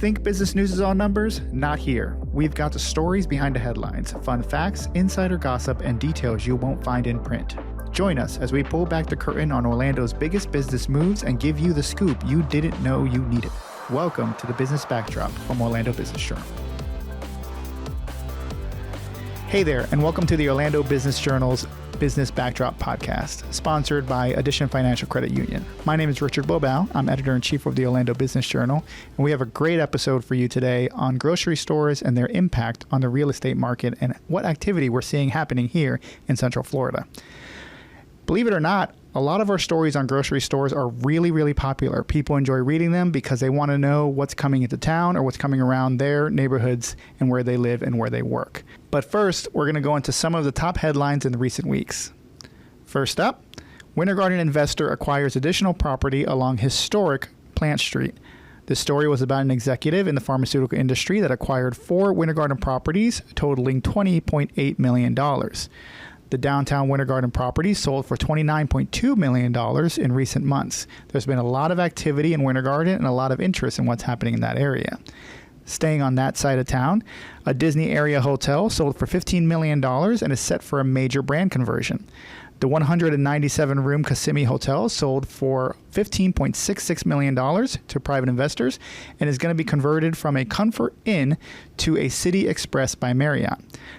Think business news is all numbers? Not here. We've got the stories behind the headlines, fun facts, insider gossip, and details you won't find in print. Join us as we pull back the curtain on Orlando's biggest business moves and give you the scoop you didn't know you needed. Welcome to the Business Backdrop from Orlando Business Journal. Hey there, and welcome to the Orlando Business Journal's Business Backdrop podcast, sponsored by Addition Financial Credit Union. My name is Richard Bobow. I'm editor-in-chief of the Orlando Business Journal, and we have a great episode for you today on grocery stores and their impact on the real estate market and what activity we're seeing happening here in Central Florida. Believe it or not, a lot of our stories on grocery stores are really, really popular. People enjoy reading them because they want to know what's coming into town or what's coming around their neighborhoods and where they live and where they work. But first, we're going to go into some of the top headlines in the recent weeks. First up, Winter Garden investor acquires additional property along historic Plant Street. This story was about an executive in the pharmaceutical industry that acquired 4 Winter Garden properties totaling $20.8 million. The downtown Winter Garden property sold for $29.2 million in recent months. There's been a lot of activity in Winter Garden and a lot of interest in what's happening in that area. Staying on that side of town, a Disney area hotel sold for $15 million and is set for a major brand conversion. The 197-room Kissimmee Hotel sold for $15.66 million to private investors and is going to be converted from a Comfort Inn to a City Express by Marriott.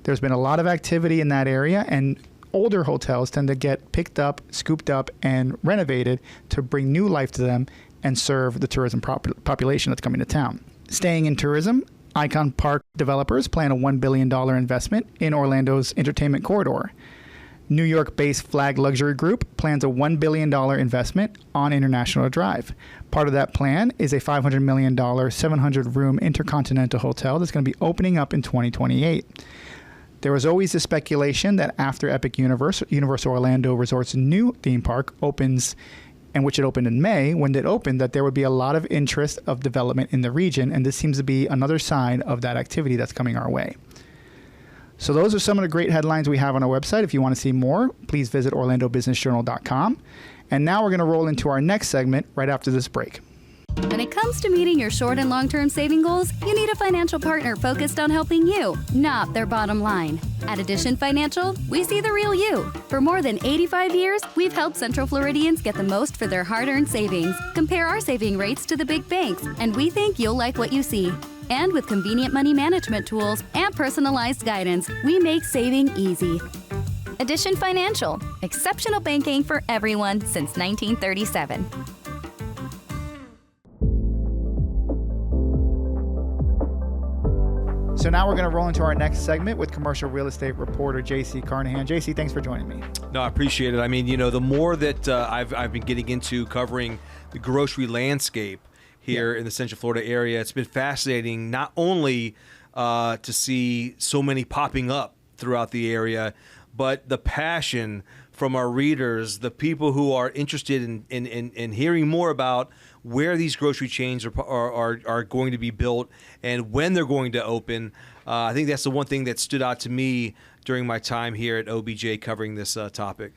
There's been a lot of activity in that area, and older hotels tend to get picked up, scooped up, and renovated to bring new life to them and serve the tourism population that's coming to town. Staying in tourism, Icon Park developers plan a $1 billion investment in Orlando's entertainment corridor. New York-based Flag Luxury Group plans a $1 billion investment on International Drive. Part of that plan is a $500 million, 700-room intercontinental hotel that's going to be opening up in 2028. There was always the speculation that after Epic Universal Orlando Resort's new theme park opens, and which it opened in May, when it opened, that there would be a lot of interest of development in the region, and this seems to be another sign of that activity that's coming our way. So those are some of the great headlines we have on our website. If you want to see more, please visit orlandobusinessjournal.com. And now we're going to roll into our next segment right after this break. When it comes to meeting your short and long-term saving goals, you need a financial partner focused on helping you, not their bottom line. At Addition Financial, we see the real you. For more than 85 years, we've helped Central Floridians get the most for their hard-earned savings. Compare our saving rates to the big banks, and we think you'll like what you see. And with convenient money management tools and personalized guidance, we make saving easy. Addition Financial, exceptional banking for everyone since 1937. So now we're going to roll into our next segment with commercial real estate reporter J.C. Carnahan. J.C., thanks for joining me. No, I appreciate it. I mean, you know, the more that I've been getting into covering the grocery landscape here in the Central Florida area, it's been fascinating not only to see so many popping up throughout the area, but the passion from our readers, the people who are interested in hearing more about where these grocery chains are going to be built and when they're going to open. I think that's the one thing that stood out to me during my time here at OBJ covering this topic.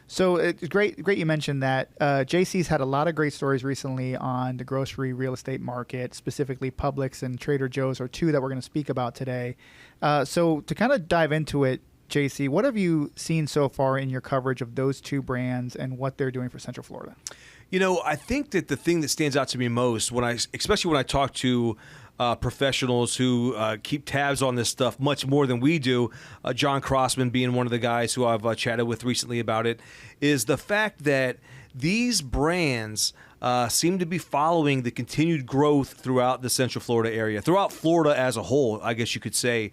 So it's great you mentioned that. JC's had a lot of great stories recently on the grocery real estate market, specifically Publix and Trader Joe's are two that we're going to speak about today. So to kind of dive into it, JC, what have you seen so far in your coverage of those two brands and what they're doing for Central Florida? You know, I think that the thing that stands out to me most, especially when I talk to professionals who keep tabs on this stuff much more than we do, John Crossman being one of the guys who I've chatted with recently about it, is the fact that these brands seem to be following the continued growth throughout the Central Florida area, throughout Florida as a whole, I guess you could say.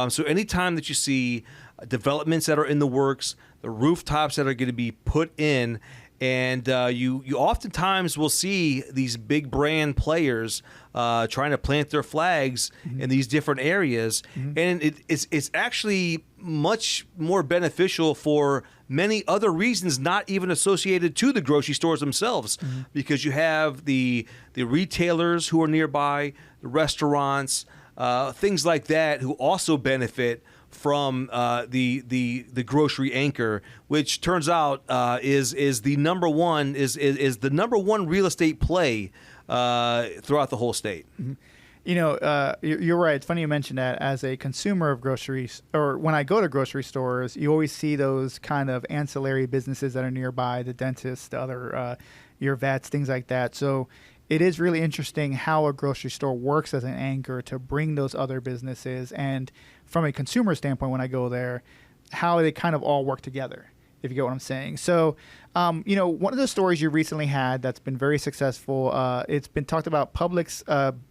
So anytime that you see developments that are in the works, the rooftops that are going to be put in, and you oftentimes will see these big brand players trying to plant their flags in these different areas. And it's actually much more beneficial for many other reasons, not even associated to the grocery stores themselves, because you have the retailers who are nearby, the restaurants, things like that, who also benefit from the grocery anchor, which turns out is the number one real estate play throughout the whole state. You're right. It's funny you mentioned that. As a consumer of groceries, or when I go to grocery stores, you always see those kind of ancillary businesses that are nearby, the dentist, the other, your vets, things like that. So it is really interesting how a grocery store works as an anchor to bring those other businesses. And from a consumer standpoint, when I go there, how they kind of all work together, if you get what I'm saying. So, one of the stories you recently had that's been very successful, it's been talked about Publix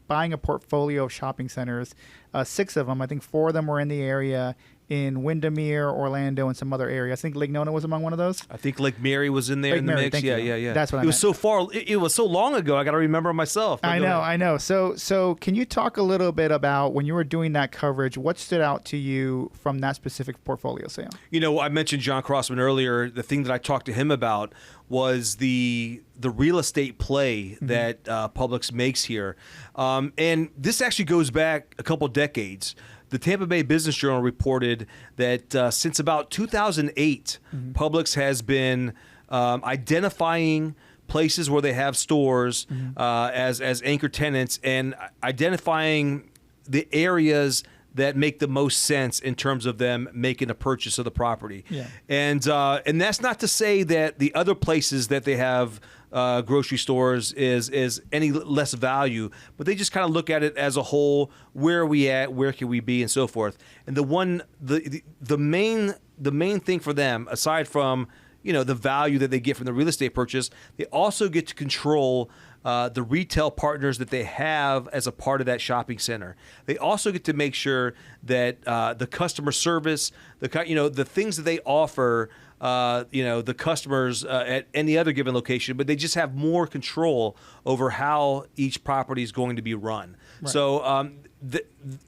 buying a portfolio of shopping centers, 6 of them. I think 4 of them were in the area in Windermere, Orlando, and some other areas. I think Lake Nona was among one of those. I think Lake Mary was in there Lake in the Mary, mix. Yeah. That's what it was so far. It was so long ago. I got to remember myself. I know. So can you talk a little bit about when you were doing that coverage, what stood out to you from that specific portfolio sale? I mentioned John Crossman earlier. The thing that I talked to him about was the real estate play that Publix makes here. And this actually goes back a couple decades. The Tampa Bay Business Journal reported that since about 2008, Publix has been identifying places where they have stores as anchor tenants and identifying the areas that make the most sense in terms of them making a purchase of the property. Yeah. And that's not to say that the other places that they have grocery stores is any less value, but they just kind of look at it as a whole. Where are we at? Where can we be? And so forth. And the main thing for them, aside from the value that they get from the real estate purchase, they also get to control the retail partners that they have as a part of that shopping center. They also get to make sure that the customer service, the things that they offer, the customers at any other given location, but they just have more control over how each property is going to be run. Right. So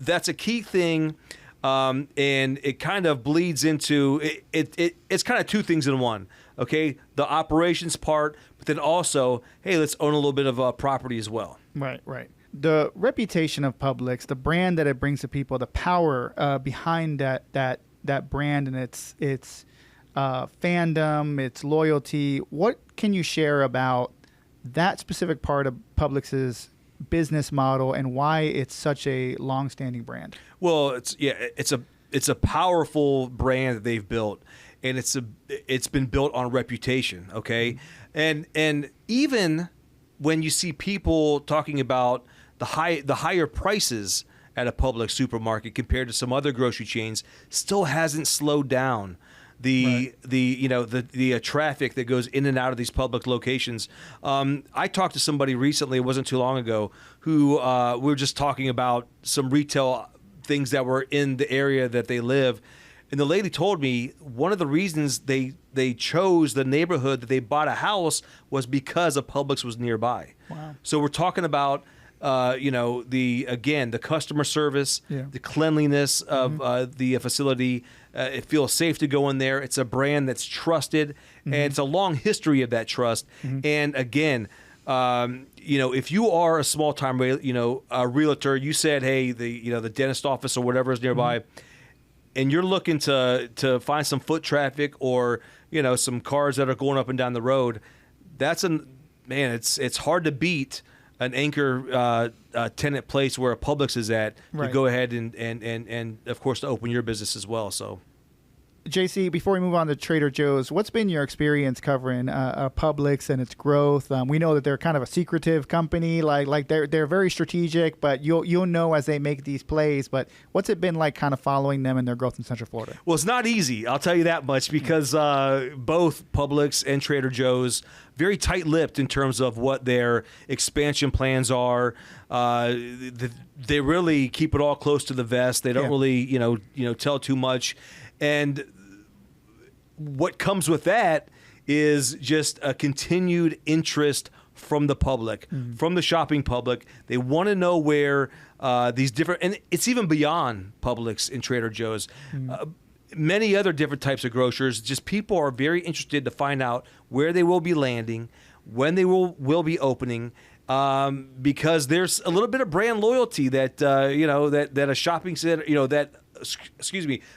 that's a key thing. And it kind of bleeds into it's kind of 2 things in one. Okay, the operations part, but then also, hey, let's own a little bit of property as well. Right. The reputation of Publix, the brand that it brings to people, the power behind that brand and its fandom, its loyalty. What can you share about that specific part of Publix's business model and why it's such a long-standing brand? Well, it's a powerful brand that they've built, and it's been built on reputation. Okay, and even when you see people talking about the higher prices at a Publix supermarket compared to some other grocery chains, still hasn't slowed down the traffic that goes in and out of these Publix locations. I talked to somebody recently, it wasn't too long ago, who we were just talking about some retail things that were in the area that they live. And the lady told me one of the reasons they chose the neighborhood that they bought a house was because a Publix was nearby. Wow. So we're talking about the customer service, the cleanliness of the facility. It feels safe to go in there. It's a brand that's trusted, and it's a long history of that trust. And again, if you are a small time, a realtor, you said, hey, the dentist office or whatever is nearby, and you're looking to find some foot traffic or some cars that are going up and down the road. It's hard to beat an anchor tenant place where a Publix is at to go ahead and of course to open your business as well. So, JC, before we move on to Trader Joe's, what's been your experience covering Publix and its growth? We know that they're kind of a secretive company, like they're very strategic, but you'll know as they make these plays. But what's it been like, kind of following them and their growth in Central Florida? Well, it's not easy, I'll tell you that much, because both Publix and Trader Joe's very tight-lipped in terms of what their expansion plans are. They really keep it all close to the vest. They don't really, tell too much. And what comes with that is just a continued interest from the public, from the shopping public. They want to know where these different, and it's even beyond Publix and Trader Joe's. Many other different types of grocers, just people are very interested to find out where they will be landing, when they will be opening, because there's a little bit of brand loyalty that that a shopping center, that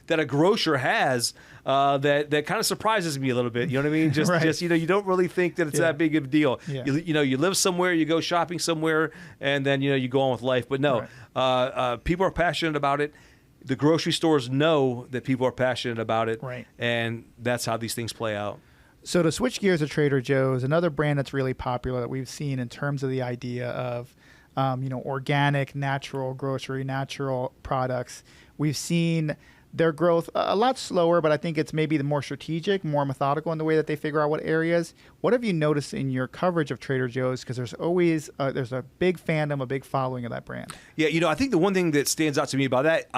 that a grocer has that kind of surprises me a little bit. You know what I mean? Just Right. just you don't really think that it's that big of a deal. Yeah. You live somewhere, you go shopping somewhere, and then you go on with life. But no, people are passionate about it. The grocery stores know that people are passionate about it, Right. and that's how these things play out. So to switch gears to Trader Joe's, another brand that's really popular that we've seen in terms of the idea of, organic, natural grocery, natural products. We've seen their growth a lot slower, but I think it's maybe the more strategic, more methodical in the way that they figure out what areas. What have you noticed in your coverage of Trader Joe's? Because there's always there's a big fandom, a big following of that brand. Yeah, I think the one thing that stands out to me about that,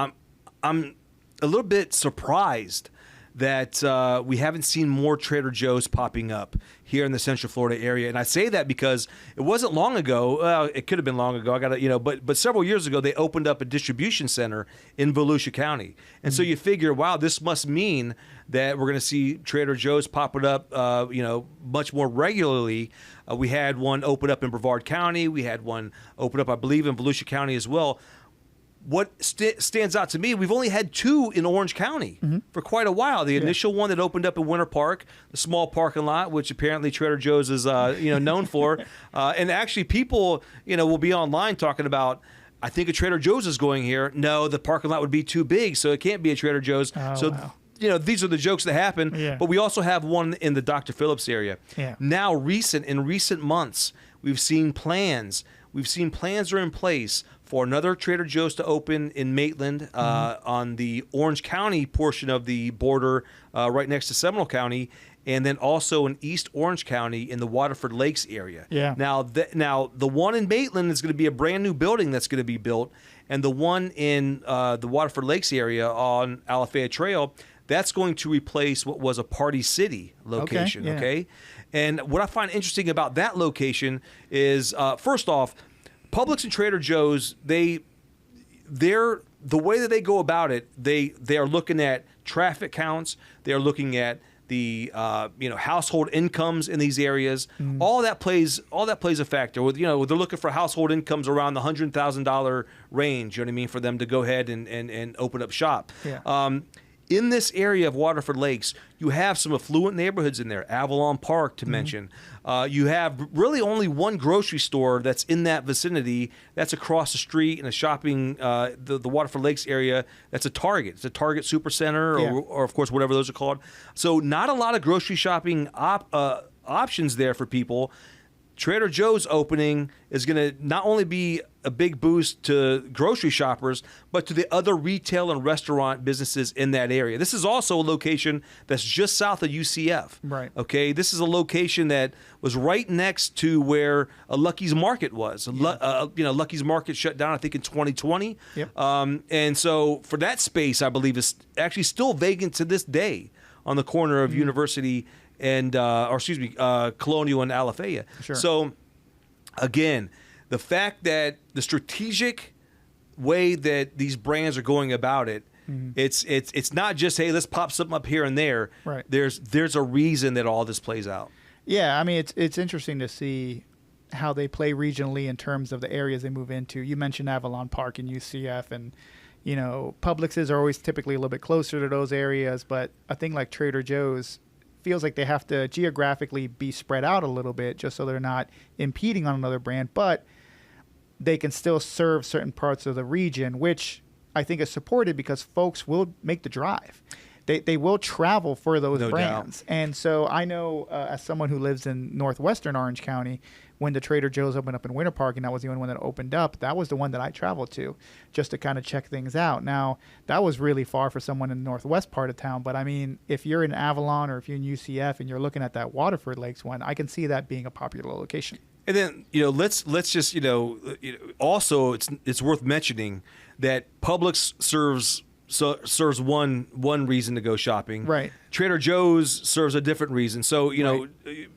I'm a little bit surprised that we haven't seen more Trader Joe's popping up here in the Central Florida area. And I say that because it wasn't long ago. It could have been long ago. But several years ago, they opened up a distribution center in Volusia County. And so you figure, wow, this must mean that we're going to see Trader Joe's popping up, much more regularly. We had one open up in Brevard County. We had one open up, I believe, in Volusia County as well. What stands out to me, we've only had two in Orange County for quite a while. The initial one that opened up in Winter Park, the small parking lot, which apparently Trader Joe's is known for. And actually people, will be online talking about, I think a Trader Joe's is going here. No, the parking lot would be too big, so it can't be a Trader Joe's. Wow. These are the jokes that happen. Yeah. But we also have one in the Dr. Phillips area. Yeah. Now, in recent months, we've seen plans. Are in place for another Trader Joe's to open in Maitland on the Orange County portion of the border right next to Seminole County, and then also in East Orange County in the Waterford Lakes area. Yeah. Now the one in Maitland is going to be a brand new building that's going to be built, and the one in the Waterford Lakes area on Alafaya Trail, that's going to replace what was a Party City location. Okay. And what I find interesting about that location is, first off, Publix and Trader Joe's, the way that they go about it, they are looking at traffic counts, they are looking at the household incomes in these areas. All that plays a factor. They're looking for household incomes around the $100,000 range. You know what I mean, for them to go ahead and open up shop. Yeah. In this area of Waterford Lakes, you have some affluent neighborhoods in there, Avalon Park to mention. You have really only one grocery store that's in that vicinity. That's across the street in a shopping, the Waterford Lakes area. That's a Target. It's a Target Supercenter or of course, whatever those are called. So not a lot of grocery shopping options there for people. Trader Joe's opening is going to not only be a big boost to grocery shoppers, but to the other retail and restaurant businesses in that area. This is also a location that's just south of UCF. Right. Okay. This is a location that was right next to where a Lucky's Market was. Lucky's Market shut down, I think, in 2020. Yep. And so for that space, I believe, is actually still vacant to this day on the corner of University and Colonial and Alafaya. Sure. So again, the fact that the strategic way that these brands are going about it, it's not just, hey, let's pop something up here and there. Right. There's a reason that all this plays out. Yeah, I mean, it's interesting to see how they play regionally in terms of the areas they move into. You mentioned Avalon Park and UCF, and Publixes are always typically a little bit closer to those areas, but a thing like Trader Joe's feels like they have to geographically be spread out a little bit just so they're not impeding on another brand, but they can still serve certain parts of the region, which I think is supported because folks will make the drive. They will travel for those brands. Doubt. And so I know as someone who lives in northwestern Orange County, when the Trader Joe's opened up in Winter Park, and that was the only one that opened up, that was the one that I traveled to just to kind of check things out. Now, that was really far for someone in the northwest part of town, but I mean, if you're in Avalon or if you're in UCF and you're looking at that Waterford Lakes one, I can see that being a popular location. And then, let's just, also it's worth mentioning that Publix serves one reason to go shopping. Right. Trader Joe's serves a different reason. So, Right.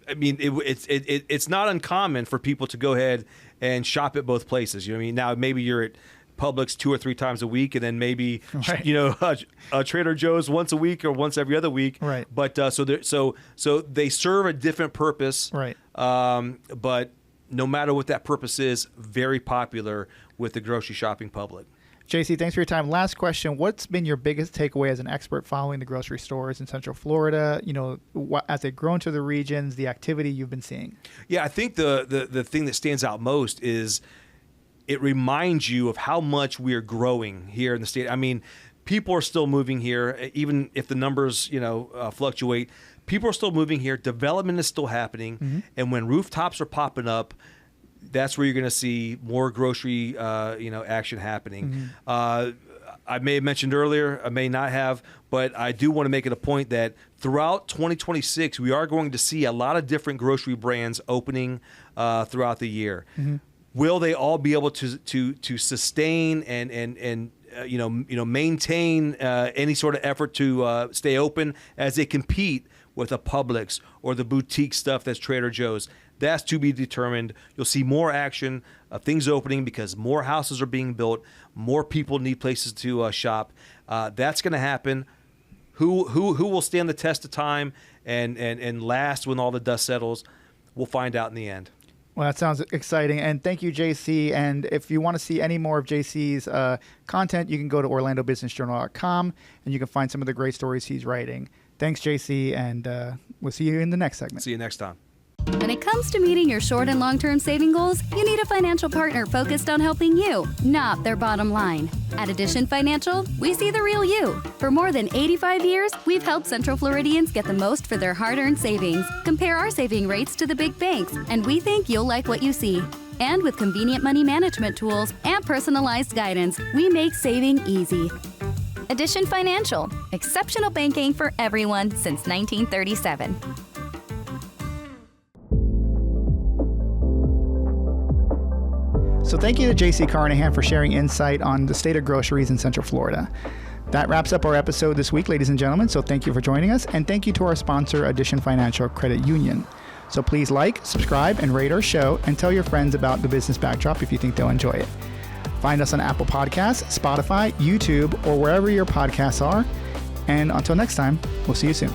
I mean, it's not uncommon for people to go ahead and shop at both places. You know what I mean? Now, maybe you're at Publix 2 or 3 times a week, and then maybe, Right. Trader Joe's once a week or once every other week. Right. But so they serve a different purpose. Right. But no matter what that purpose is, very popular with the grocery shopping public. JC, thanks for your time. Last question. What's been your biggest takeaway as an expert following the grocery stores in Central Florida, as they grow into the regions, the activity you've been seeing? Yeah, I think the thing that stands out most is it reminds you of how much we are growing here in the state. I mean, people are still moving here, even if the numbers, fluctuate. People are still moving here. Development is still happening. Mm-hmm. And when rooftops are popping up, that's where you're going to see more grocery, action happening. Mm-hmm. I may have mentioned earlier, I may not have, but I do want to make it a point that throughout 2026, we are going to see a lot of different grocery brands opening throughout the year. Mm-hmm. Will they all be able to sustain and maintain any sort of effort to stay open as they compete with a Publix or the boutique stuff that's Trader Joe's? That's to be determined. You'll see more action, things opening because more houses are being built, more people need places to shop. That's going to happen. Who will stand the test of time and last when all the dust settles? We'll find out in the end. Well, that sounds exciting. And thank you, JC. And if you want to see any more of JC's content, you can go to orlandobusinessjournal.com and you can find some of the great stories he's writing. Thanks, JC. And we'll see you in the next segment. See you next time. When it comes to meeting your short and long-term saving goals, you need a financial partner focused on helping you, not their bottom line. At Addition Financial, we see the real you. For more than 85 years, we've helped Central Floridians get the most for their hard-earned savings. Compare our saving rates to the big banks, and we think you'll like what you see. And with convenient money management tools and personalized guidance, we make saving easy. Addition Financial, exceptional banking for everyone since 1937. So thank you to JC Carnahan for sharing insight on the state of groceries in Central Florida. That wraps up our episode this week, ladies and gentlemen. So thank you for joining us. And thank you to our sponsor, Addition Financial Credit Union. So please like, subscribe, and rate our show and tell your friends about the business backdrop if you think they'll enjoy it. Find us on Apple Podcasts, Spotify, YouTube, or wherever your podcasts are. And until next time, we'll see you soon.